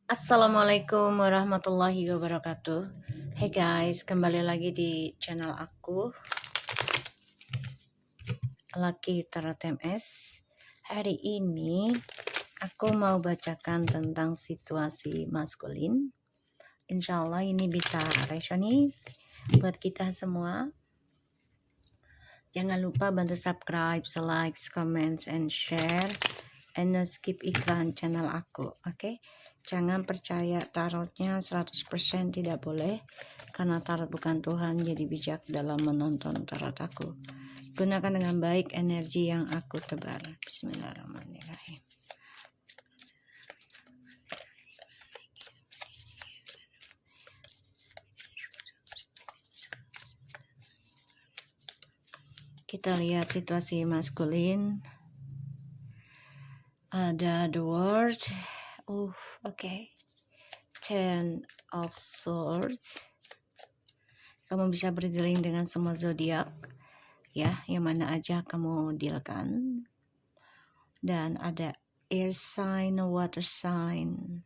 Assalamualaikum warahmatullahi wabarakatuh. Hey guys, kembali lagi di channel aku, Lucky Tarot MS. Hari ini aku mau bacakan tentang situasi maskulin. Insya Allah ini bisa resonate buat kita semua. Jangan lupa bantu subscribe, like, comment, and share. And no skip iklan channel aku, oke? Jangan percaya tarotnya 100%, tidak boleh. Karena tarot bukan Tuhan, jadi bijak dalam menonton tarot aku. Gunakan dengan baik energi yang aku tebar. Bismillahirrahmanirrahim. Kita lihat situasi maskulin. Ada the word. Oke. Ten of Swords. Kamu bisa berdealing dengan semua zodiak, ya, yang mana aja kamu dealkan. Dan ada air sign, water sign.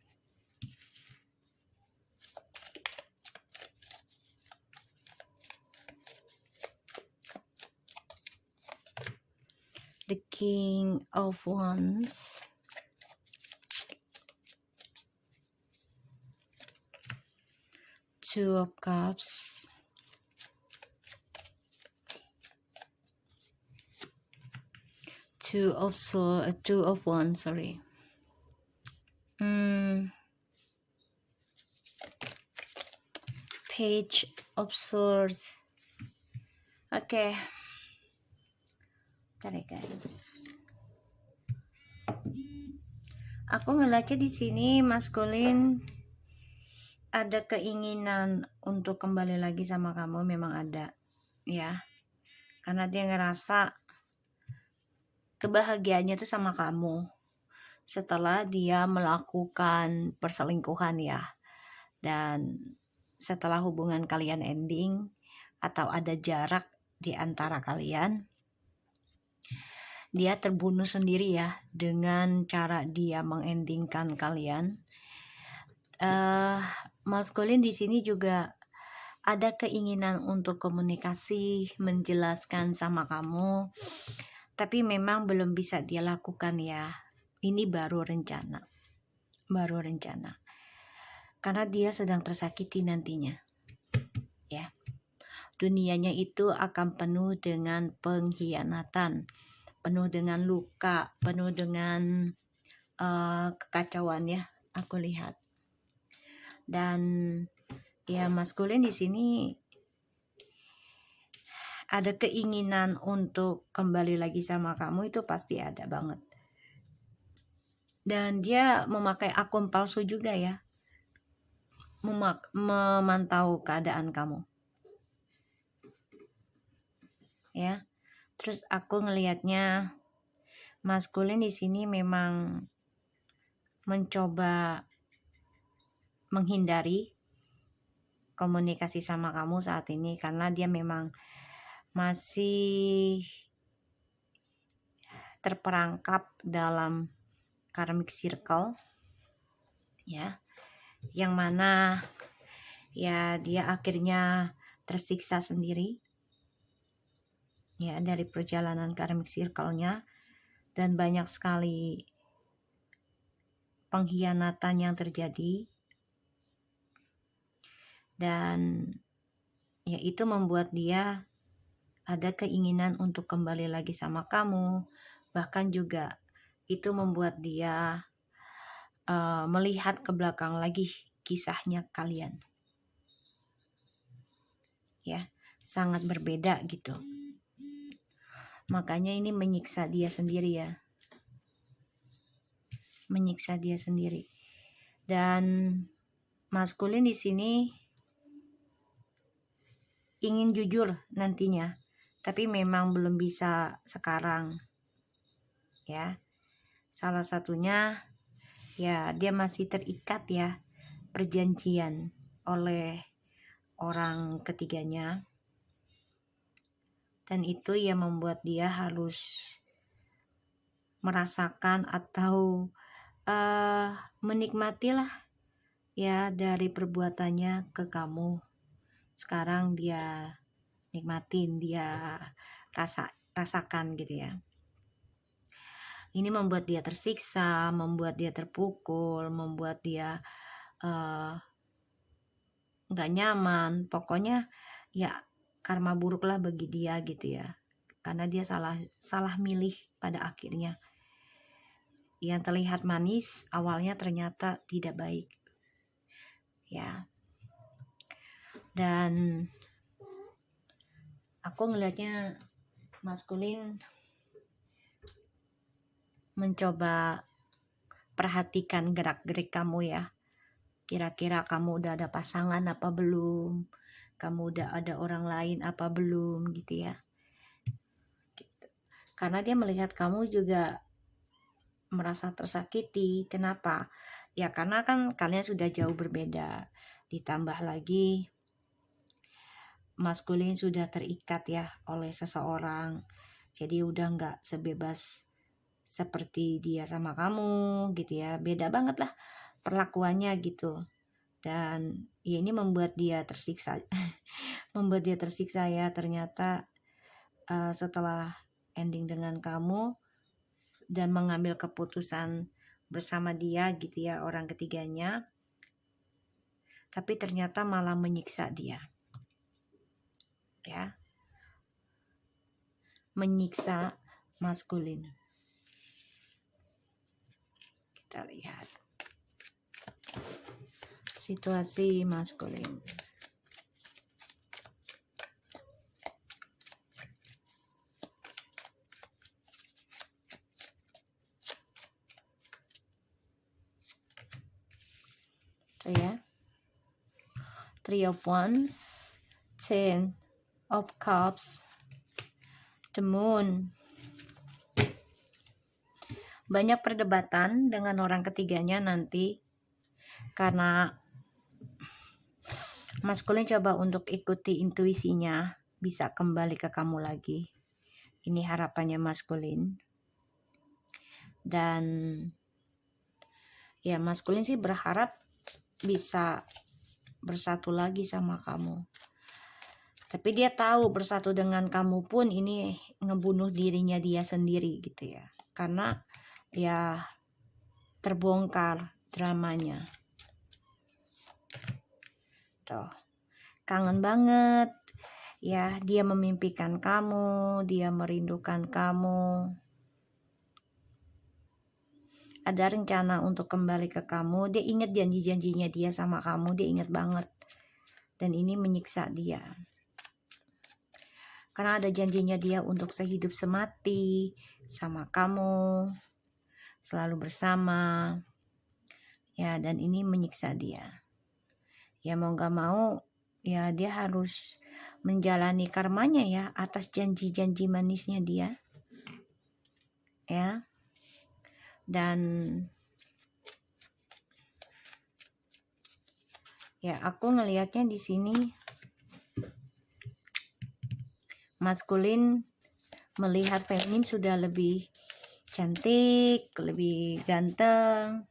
The King of Wands. Two of Cups. Two of Wands, sorry. Page of Swords. Oke. Bentar guys. Aku ngeliatnya di sini maskulin ada keinginan untuk kembali lagi sama kamu, memang ada, ya. Karena dia ngerasa kebahagiaannya tuh sama kamu setelah dia melakukan perselingkuhan, ya. Dan setelah hubungan kalian ending atau ada jarak di antara kalian, dia terbunuh sendiri, ya, dengan cara dia mengendingkan kalian. Maskulin di sini juga ada keinginan untuk komunikasi, menjelaskan sama kamu, tapi memang belum bisa dia lakukan, ya. Ini baru rencana. Karena dia sedang tersakiti nantinya, ya. Dunianya itu akan penuh dengan pengkhianatan, penuh dengan luka, penuh dengan kekacauan, ya. Aku lihat. Dan ya, maskulin di sini ada keinginan untuk kembali lagi sama kamu, itu pasti ada banget. Dan dia memakai akun palsu juga, ya, memantau keadaan kamu, ya. Terus aku ngelihatnya maskulin di sini memang mencoba menghindari komunikasi sama kamu saat ini karena dia memang masih terperangkap dalam karmic circle, ya, yang mana ya dia akhirnya tersiksa sendiri, ya, dari perjalanan karmic circle-nya, dan banyak sekali pengkhianatan yang terjadi. Dan ya, itu membuat dia ada keinginan untuk kembali lagi sama kamu. Bahkan juga itu membuat dia melihat ke belakang lagi kisahnya kalian, ya, sangat berbeda gitu. Makanya ini menyiksa dia sendiri, ya, menyiksa dia sendiri. Dan maskulin di sini ingin jujur nantinya, tapi memang belum bisa sekarang, ya. Salah satunya ya dia masih terikat, ya, perjanjian oleh orang ketiganya, dan itu ya membuat dia harus merasakan atau menikmatilah ya dari perbuatannya ke kamu. Sekarang dia nikmatin, dia rasakan gitu ya. Ini membuat dia tersiksa, membuat dia terpukul, membuat dia nggak nyaman. Pokoknya ya karma buruk lah bagi dia gitu ya. Karena dia salah milih pada akhirnya. Yang terlihat manis awalnya ternyata tidak baik. Ya. Dan aku ngelihatnya maskulin mencoba perhatikan gerak-gerik kamu ya. Kira-kira kamu udah ada pasangan apa belum? Kamu udah ada orang lain apa belum gitu ya. Gitu. Karena dia melihat kamu juga merasa tersakiti. Kenapa? Ya karena kan kalian sudah jauh berbeda. Ditambah lagi maskulin sudah terikat ya oleh seseorang. Jadi udah nggak sebebas seperti dia sama kamu gitu ya. Beda banget lah perlakuannya gitu. Dan ya ini membuat dia tersiksa. Membuat dia tersiksa ya. Ternyata setelah ending dengan kamu dan mengambil keputusan bersama dia gitu ya, orang ketiganya, tapi ternyata malah menyiksa dia ya, menyiksa maskulin. Kita lihat situasi maskulin. Tuh ya, 3 of Wands, 10 of Cups, the Moon. Banyak perdebatan dengan orang ketiganya nanti karena maskulin coba untuk ikuti intuisinya, bisa kembali ke kamu lagi. Ini harapannya maskulin. Dan ya maskulin sih berharap bisa bersatu lagi sama kamu. Tapi dia tahu bersatu dengan kamu pun ini ngebunuh dirinya dia sendiri gitu ya. Karena ya terbongkar dramanya. Tuh. Kangen banget. Ya, dia memimpikan kamu, dia merindukan kamu. Ada rencana untuk kembali ke kamu. Dia ingat janji-janjinya dia sama kamu, dia ingat banget. Dan ini menyiksa dia. Karena ada janjinya dia untuk sehidup semati sama kamu, selalu bersama. Ya, dan ini menyiksa dia. Ya mau gak mau, ya dia harus menjalani karmanya ya atas janji-janji manisnya dia. Ya. Dan ya aku ngelihatnya di sini maskulin melihat feminin sudah lebih cantik, lebih ganteng,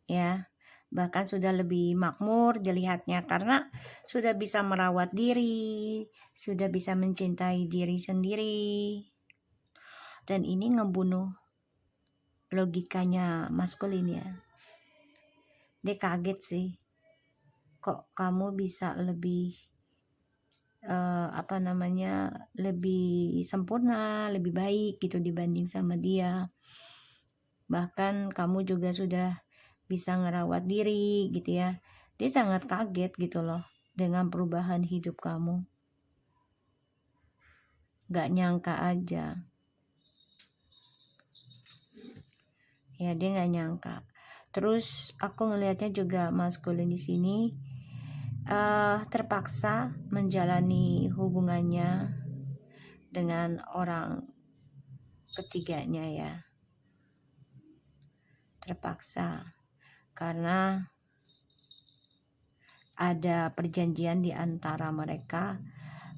ya, bahkan sudah lebih makmur dilihatnya karena sudah bisa merawat diri, sudah bisa mencintai diri sendiri. Dan ini ngebunuh logikanya maskulin ya. Dia kaget sih, kok kamu bisa lebih lebih sempurna, lebih baik gitu dibanding sama dia. Bahkan kamu juga sudah bisa ngerawat diri gitu ya. Dia sangat kaget gitu loh dengan perubahan hidup kamu. Gak nyangka aja. Ya dia gak nyangka. Terus aku ngelihatnya juga maskulin di sini terpaksa menjalani hubungannya dengan orang ketiganya ya. Terpaksa karena ada perjanjian di antara mereka,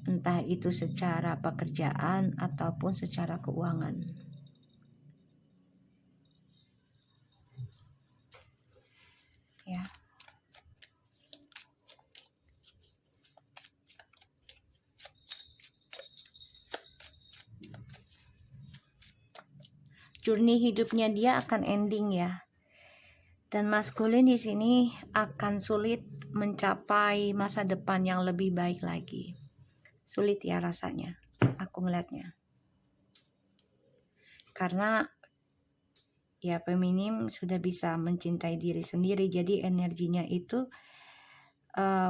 entah itu secara pekerjaan ataupun secara keuangan. Ya. journey hidupnya dia akan ending ya. Dan maskulin di sini akan sulit mencapai masa depan yang lebih baik lagi. Sulit ya rasanya, aku melihatnya. Karena ya feminim sudah bisa mencintai diri sendiri, jadi energinya itu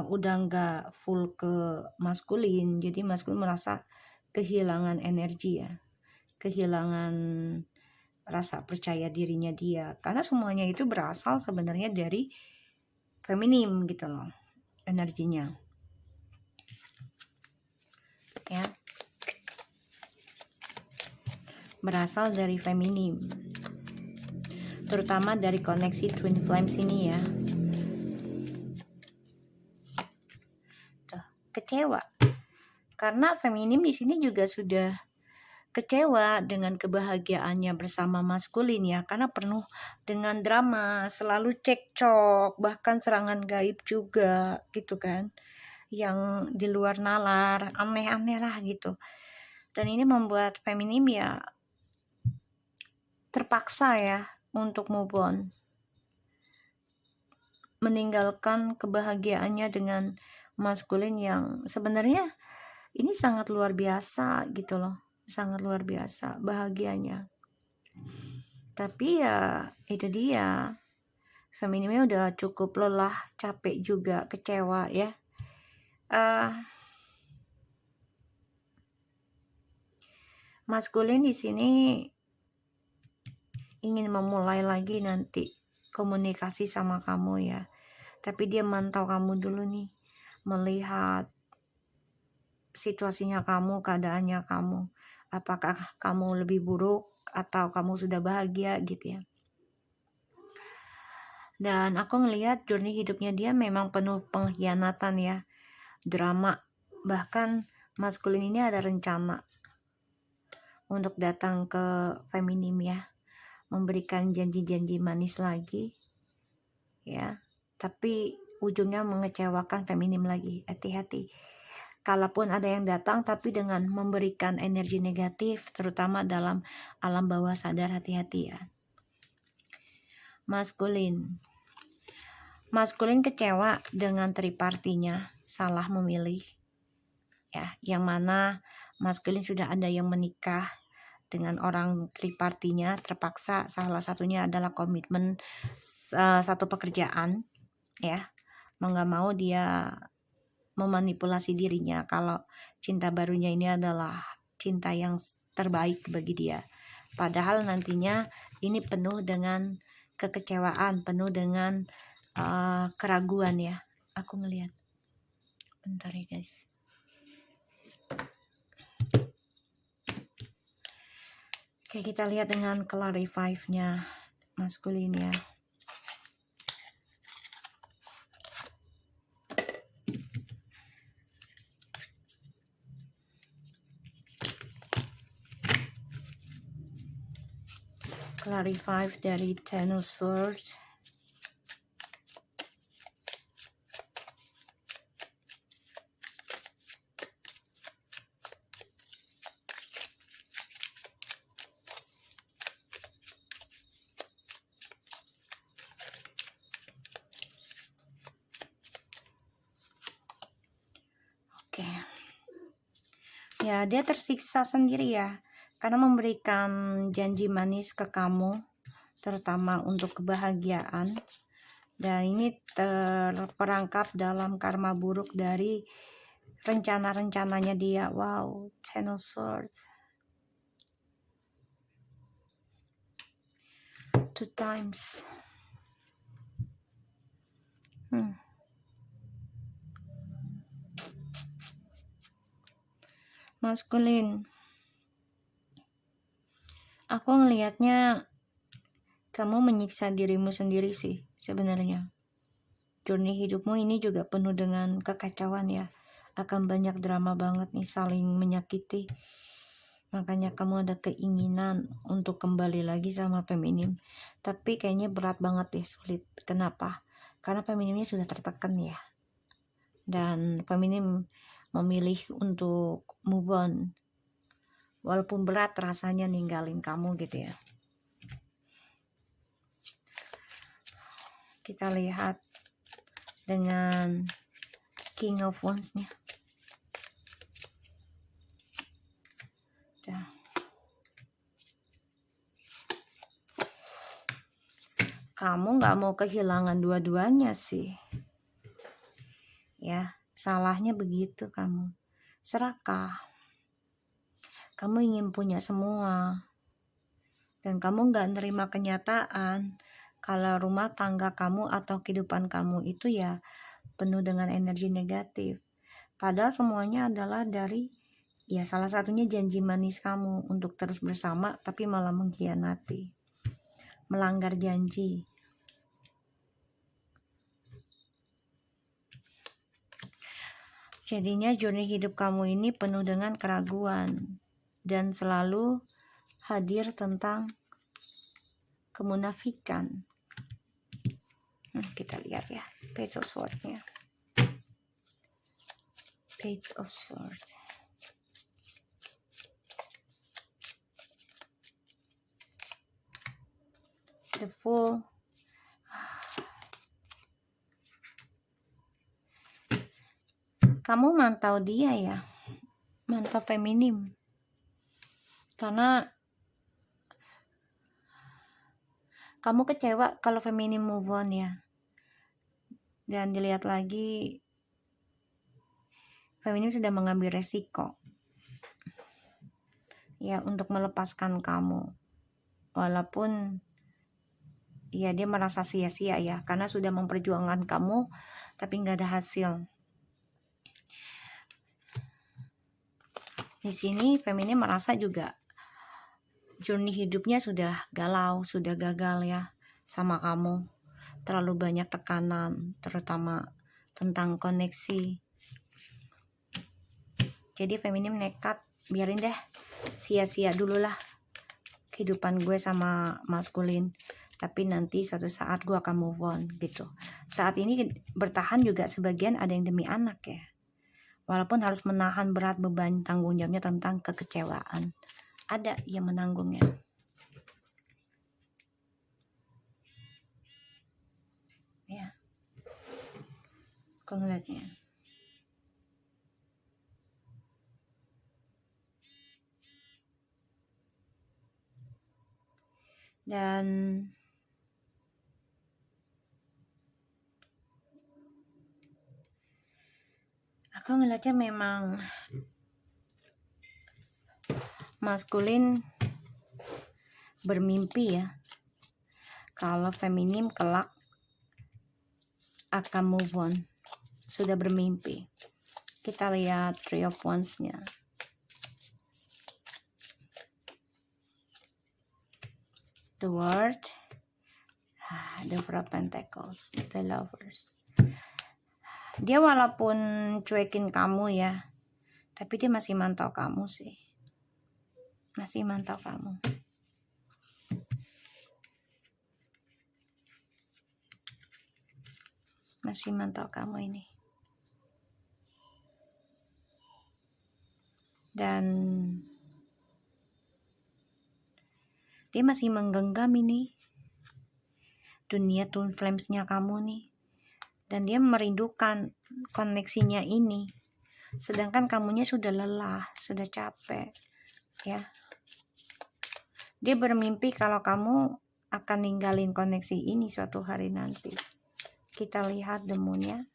udah nggak full ke maskulin. Jadi maskulin merasa kehilangan energi ya, kehilangan rasa percaya dirinya dia, karena semuanya itu berasal sebenarnya dari feminim gitu loh, energinya ya, berasal dari feminim, terutama dari koneksi twin flames ini ya. Tuh, kecewa karena feminim di sini juga sudah kecewa dengan kebahagiaannya bersama maskulin ya, karena penuh dengan drama, selalu cekcok, bahkan serangan gaib juga gitu kan, yang di luar nalar, aneh-aneh lah gitu. Dan ini membuat feminim ya terpaksa ya untuk move on, meninggalkan kebahagiaannya dengan maskulin yang sebenarnya ini sangat luar biasa gitu loh, sangat luar biasa bahagianya. Tapi ya itu dia, feminimnya udah cukup lelah, capek juga, kecewa ya. Maskulin di sini ingin memulai lagi nanti komunikasi sama kamu ya. Tapi dia mantau kamu dulu nih, melihat situasinya kamu, keadaannya kamu. Apakah kamu lebih buruk atau kamu sudah bahagia gitu ya. Dan aku ngelihat journey hidupnya dia memang penuh pengkhianatan ya, drama. Bahkan maskulin ini ada rencana untuk datang ke feminim ya, memberikan janji-janji manis lagi ya, tapi ujungnya mengecewakan feminim lagi. Hati-hati kalaupun ada yang datang tapi dengan memberikan energi negatif, terutama dalam alam bawah sadar, hati-hati ya. Maskulin kecewa dengan tripartinya, salah memilih ya, yang mana maskulin sudah ada yang menikah dengan orang tripartinya, terpaksa. Salah satunya adalah komitmen satu pekerjaan ya, mau nggak mau dia memanipulasi dirinya kalau cinta barunya ini adalah cinta yang terbaik bagi dia, padahal nantinya ini penuh dengan kekecewaan, penuh dengan keraguan ya. Aku ngelihat, bentar ya guys. Oke, kita lihat dengan clarify nya maskulin ya. Clarify dari Ten of Swords. Oke. Ya, dia tersiksa sendiri ya, karena memberikan janji manis ke kamu, terutama untuk kebahagiaan. Dan ini terperangkap dalam karma buruk dari rencana-rencananya dia. Wow, Ten of Swords. 2 times. Maskulin, aku ngelihatnya kamu menyiksa dirimu sendiri sih sebenarnya. Journey hidupmu ini juga penuh dengan kekacauan ya, akan banyak drama banget nih, saling menyakiti. Makanya kamu ada keinginan untuk kembali lagi sama feminim, tapi kayaknya berat banget deh, sulit. Kenapa? Karena feminimnya sudah tertekan ya, dan feminim memilih untuk move on, walaupun berat rasanya ninggalin kamu gitu ya. Kita lihat dengan King of Wands-nya. Kamu nggak mau kehilangan dua-duanya sih. Ya, salahnya begitu kamu. Serakah. Kamu ingin punya semua. Dan kamu nggak nerima kenyataan kalau rumah tangga kamu atau kehidupan kamu itu ya penuh dengan energi negatif. Padahal semuanya adalah dari ya salah satunya janji manis kamu untuk terus bersama, tapi malah mengkhianati, melanggar janji. Jadinya journey hidup kamu ini penuh dengan keraguan dan selalu hadir tentang kemunafikan. Kita lihat ya, Page of Swords-nya. Page of Swords. The Fool. Kamu mantau dia ya, mantau feminim. Karena kamu kecewa kalau feminim move on ya. Dan dilihat lagi, feminim sudah mengambil resiko ya untuk melepaskan kamu. Walaupun ya dia merasa sia-sia ya, karena sudah memperjuangkan kamu tapi nggak ada hasil. Di sini feminim merasa juga journey hidupnya sudah galau, sudah gagal ya sama kamu. Terlalu banyak tekanan, terutama tentang koneksi. Jadi feminim nekat, biarin deh, sia-sia dulu lah kehidupan gue sama maskulin. Tapi nanti suatu saat gue akan move on gitu. Saat ini bertahan juga sebagian ada yang demi anak ya. Walaupun harus menahan berat beban tanggung jawabnya tentang kekecewaan. Ada yang menanggungnya. Ya. Kau ngeliatnya. Dan aku ngeliatnya memang maskulin bermimpi ya kalau feminim kelak akan move on, sudah bermimpi. Kita lihat Three of Wands-nya. The World, The Four of Pentacles, The Lovers. Dia walaupun cuekin kamu ya, tapi dia masih mantau kamu sih. Masih mantau kamu. Masih mantau kamu ini. Dan dia masih menggenggam ini dunia twin flames-nya kamu nih. Dan dia merindukan koneksinya ini. Sedangkan kamunya sudah lelah, sudah capek. Ya. Dia bermimpi kalau kamu akan ninggalin koneksi ini suatu hari nanti. Kita lihat the moon-nya.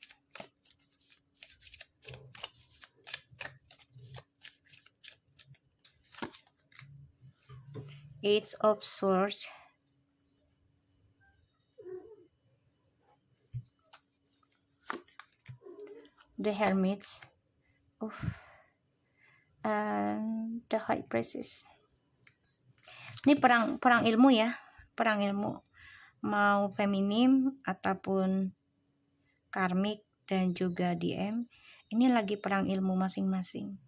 Eight of Swords. The Hermits. And the High Priestess. Ini perang ilmu ya, perang ilmu. Mau feminim ataupun karmik dan juga DM. Ini lagi perang ilmu masing-masing.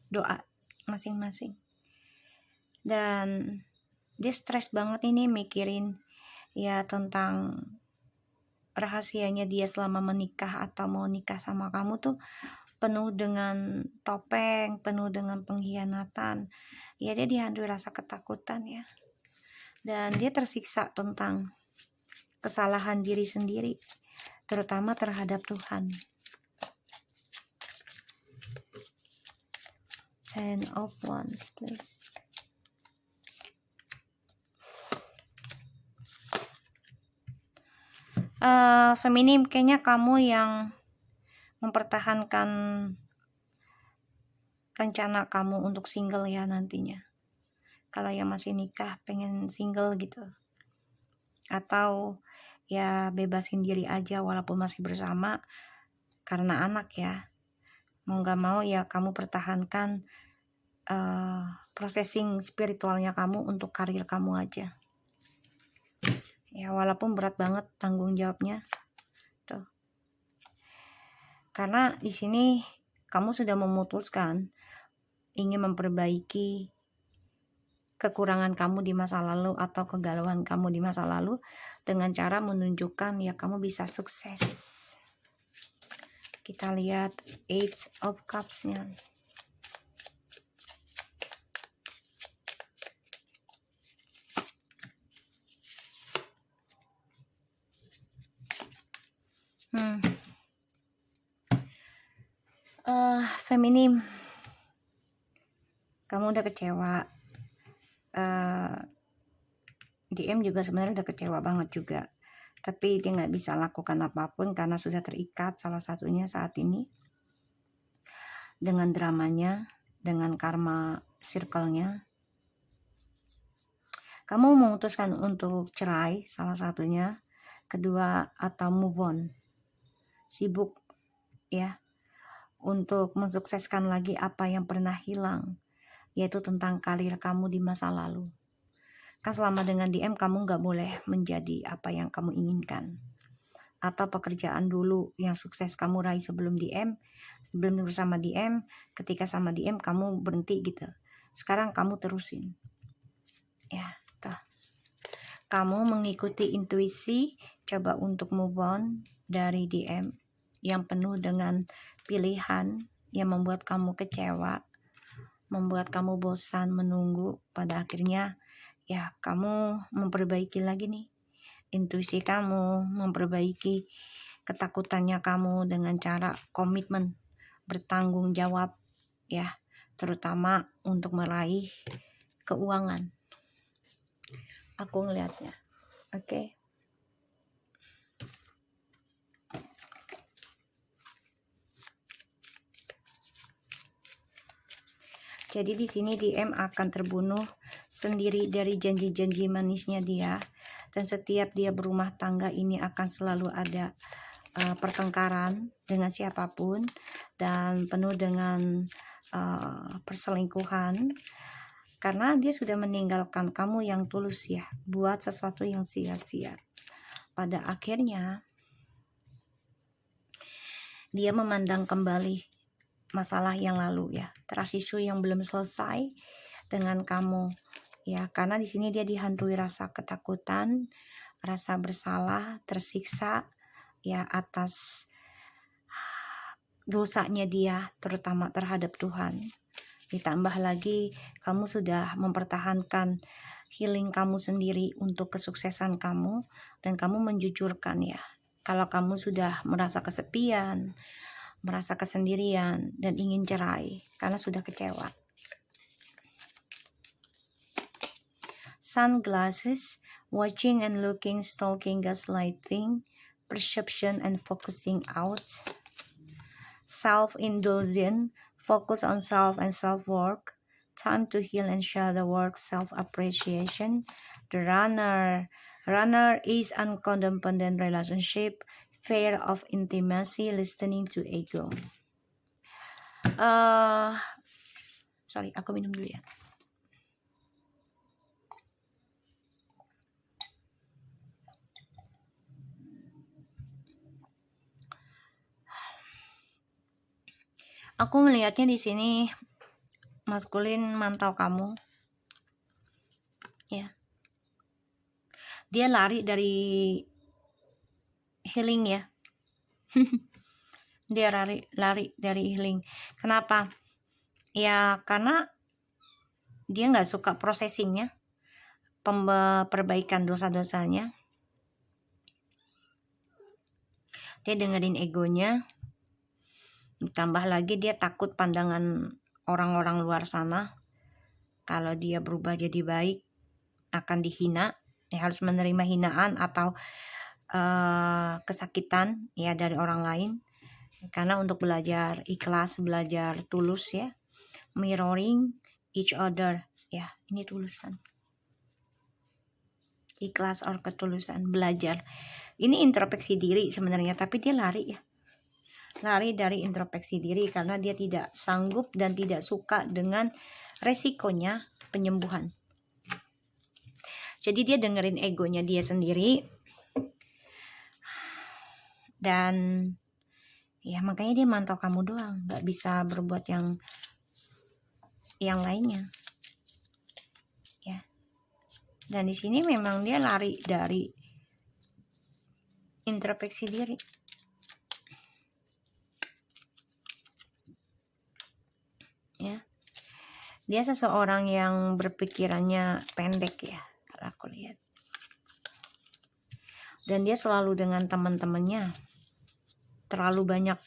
Doa masing-masing. Dan dia stres banget ini mikirin ya tentang rahasianya dia selama menikah atau mau nikah sama kamu tuh penuh dengan topeng, penuh dengan pengkhianatan. Ya dia dihantui rasa ketakutan ya. Dan dia tersiksa tentang kesalahan diri sendiri, terutama terhadap Tuhan. Ten of Wands, please. Feminim, kayaknya kamu yang mempertahankan rencana kamu untuk single ya nantinya. Kalau yang masih nikah pengen single gitu, atau ya bebasin diri aja walaupun masih bersama karena anak ya, mau gak mau ya kamu pertahankan processing spiritualnya kamu untuk karir kamu aja ya, walaupun berat banget tanggung jawabnya tuh, karena di sini kamu sudah memutuskan ingin memperbaiki kekurangan kamu di masa lalu atau kegalauan kamu di masa lalu dengan cara menunjukkan ya kamu bisa sukses. Kita lihat Eight of Cups-nya. Feminim, kamu udah kecewa. DM juga sebenarnya udah kecewa banget juga, tapi dia nggak bisa lakukan apapun karena sudah terikat, salah satunya saat ini dengan dramanya, dengan karma circle-nya. Kamu memutuskan untuk cerai salah satunya, kedua atau move on, sibuk ya untuk mensukseskan lagi apa yang pernah hilang, yaitu tentang karir kamu di masa lalu. Kan selama dengan DM kamu nggak boleh menjadi apa yang kamu inginkan, atau pekerjaan dulu yang sukses kamu raih sebelum DM, sebelum bersama DM, ketika sama DM kamu berhenti gitu, sekarang kamu terusin ya. Kamu mengikuti intuisi, coba untuk move on dari DM yang penuh dengan pilihan yang membuat kamu kecewa, membuat kamu bosan menunggu. Pada akhirnya ya kamu memperbaiki lagi nih intuisi kamu, memperbaiki ketakutannya kamu dengan cara komitmen, bertanggung jawab ya, terutama untuk meraih keuangan. Aku ngelihatnya, oke. Jadi di sini DM akan terbunuh sendiri dari janji-janji manisnya dia, dan setiap dia berumah tangga ini akan selalu ada pertengkaran dengan siapapun dan penuh dengan perselingkuhan, karena dia sudah meninggalkan kamu yang tulus ya, buat sesuatu yang sia-sia. Pada akhirnya dia memandang kembali masalah yang lalu ya, trust issue yang belum selesai dengan kamu ya, karena di sini dia dihantui rasa ketakutan, rasa bersalah, tersiksa ya atas dosanya dia, terutama terhadap Tuhan. Ditambah lagi kamu sudah mempertahankan healing kamu sendiri untuk kesuksesan kamu, dan kamu menjujurkan ya kalau kamu sudah merasa kesepian, merasa kesendirian, dan ingin cerai karena sudah kecewa. Sunglasses, watching and looking, stalking, gaslighting, perception and focusing out, self-indulgence, focus on self and self-work, time to heal and shadow work, self-appreciation. The runner is uncodependent relationship, fear of intimacy, listening to ego. Sorry, aku minum dulu ya. Aku ngelihatnya di sini maskulin mantau kamu ya. Dia lari dari healing ya. Dia lari dari healing. Kenapa? Ya karena dia nggak suka processingnya, perbaikan dosa-dosanya. Dia dengerin egonya, ditambah lagi dia takut pandangan orang-orang luar sana. Kalau dia berubah jadi baik akan dihina, ya harus menerima hinaan atau kesakitan ya dari orang lain. Karena untuk belajar ikhlas, belajar tulus ya, mirroring each other ya, ini tulusan, ikhlas or ketulusan, belajar. Ini introspeksi diri sebenarnya, tapi dia lari ya, lari dari introspeksi diri karena dia tidak sanggup dan tidak suka dengan resikonya penyembuhan. Jadi dia dengerin egonya dia sendiri, dan ya makanya dia mantau kamu doang, nggak bisa berbuat yang lainnya ya. Dan di sini memang dia lari dari introspeksi diri ya. Dia seseorang yang berpikirannya pendek ya, kalau aku lihat. Dan dia selalu dengan teman-temannya, terlalu banyak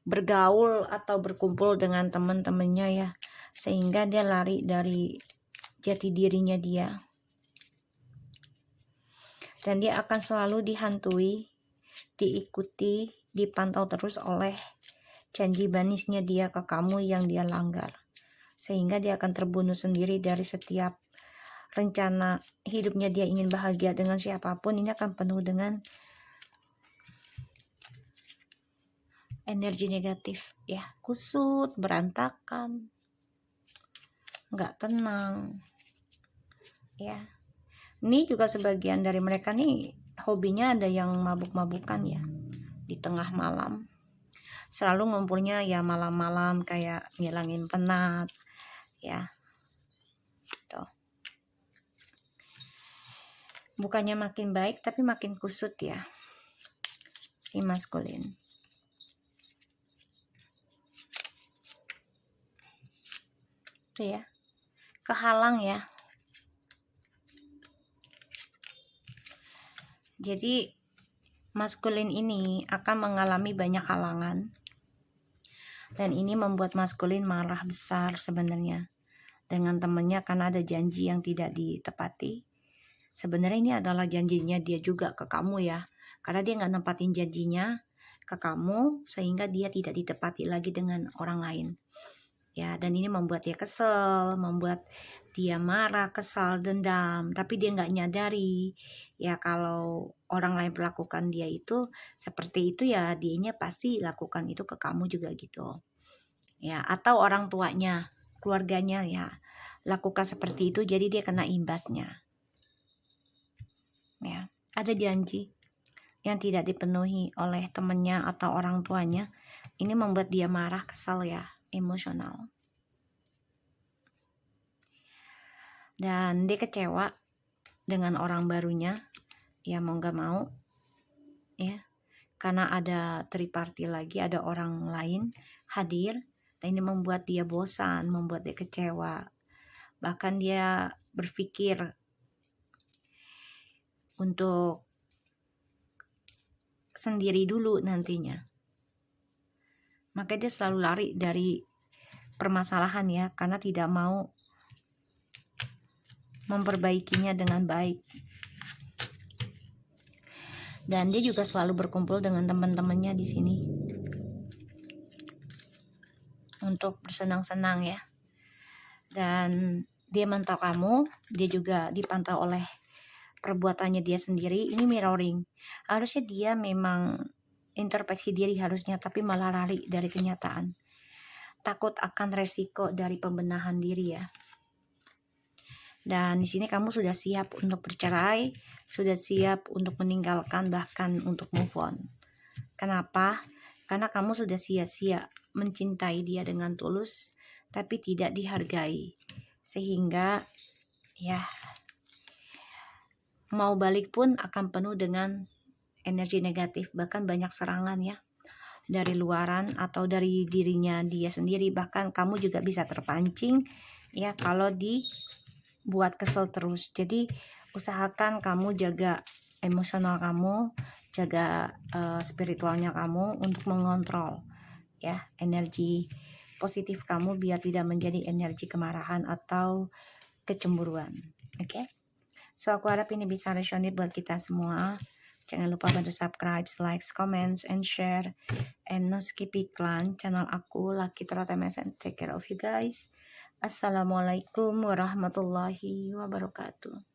bergaul atau berkumpul dengan teman-temannya ya, sehingga dia lari dari jati dirinya dia. Dan dia akan selalu dihantui, diikuti, dipantau terus oleh janji manisnya dia ke kamu yang dia langgar, sehingga dia akan terbunuh sendiri dari setiap rencana hidupnya. Dia ingin bahagia dengan siapapun, ini akan penuh dengan energi negatif ya, kusut, berantakan, nggak tenang ya. Ini juga sebagian dari mereka nih hobinya ada yang mabuk-mabukan ya, di tengah malam selalu ngumpulnya ya malam-malam, kayak ngilangin penat ya. Tuh, bukannya makin baik tapi makin kusut ya si maskulin. Tuh ya, kehalang ya. Jadi maskulin ini akan mengalami banyak halangan, dan ini membuat maskulin marah besar sebenarnya dengan temennya karena ada janji yang tidak ditepati. Sebenarnya ini adalah janjinya dia juga ke kamu ya, karena dia nggak nempatin janjinya ke kamu sehingga dia tidak ditepati lagi dengan orang lain ya. Dan ini membuat dia kesel, membuat dia marah, kesal, dendam, tapi dia nggak nyadari ya kalau orang lain perlakukan dia itu seperti itu ya, dianya pasti lakukan itu ke kamu juga gitu ya. Atau orang tuanya, keluarganya ya lakukan seperti itu, jadi dia kena imbasnya ya. Ada janji yang tidak dipenuhi oleh temannya atau orang tuanya, ini membuat dia marah, kesal ya, emosional. Dan dia kecewa dengan orang barunya ya, mau gak mau ya, karena ada triparty lagi, ada orang lain hadir, dan ini membuat dia bosan, membuat dia kecewa. Bahkan dia berpikir untuk sendiri dulu nantinya. Maka dia selalu lari dari permasalahan ya, karena tidak mau memperbaikinya dengan baik. Dan dia juga selalu berkumpul dengan teman-temannya di sini untuk bersenang-senang ya. Dan dia mantau kamu, dia juga dipantau oleh perbuatannya dia sendiri. Ini mirroring. Harusnya dia memang introspeksi diri harusnya, tapi malah lari dari kenyataan. Takut akan resiko dari pembenahan diri ya. Dan di sini kamu sudah siap untuk bercerai, sudah siap untuk meninggalkan, bahkan untuk move on. Kenapa? Karena kamu sudah sia-sia mencintai dia dengan tulus, tapi tidak dihargai. Sehingga ya mau balik pun akan penuh dengan energi negatif, bahkan banyak serangan ya, dari luaran atau dari dirinya dia sendiri. Bahkan kamu juga bisa terpancing ya kalau dibuat kesel terus. Jadi usahakan kamu jaga emosional kamu, jaga spiritualnya kamu untuk mengontrol ya energi positif kamu biar tidak menjadi energi kemarahan atau kecemburuan. Oke? So aku harap ini bisa resonate buat kita semua. Jangan lupa bantu subscribe, like, comments, and share. And no skip iklan channel aku, Lucky Tarot MS, and take care of you guys. Assalamualaikum warahmatullahi wabarakatuh.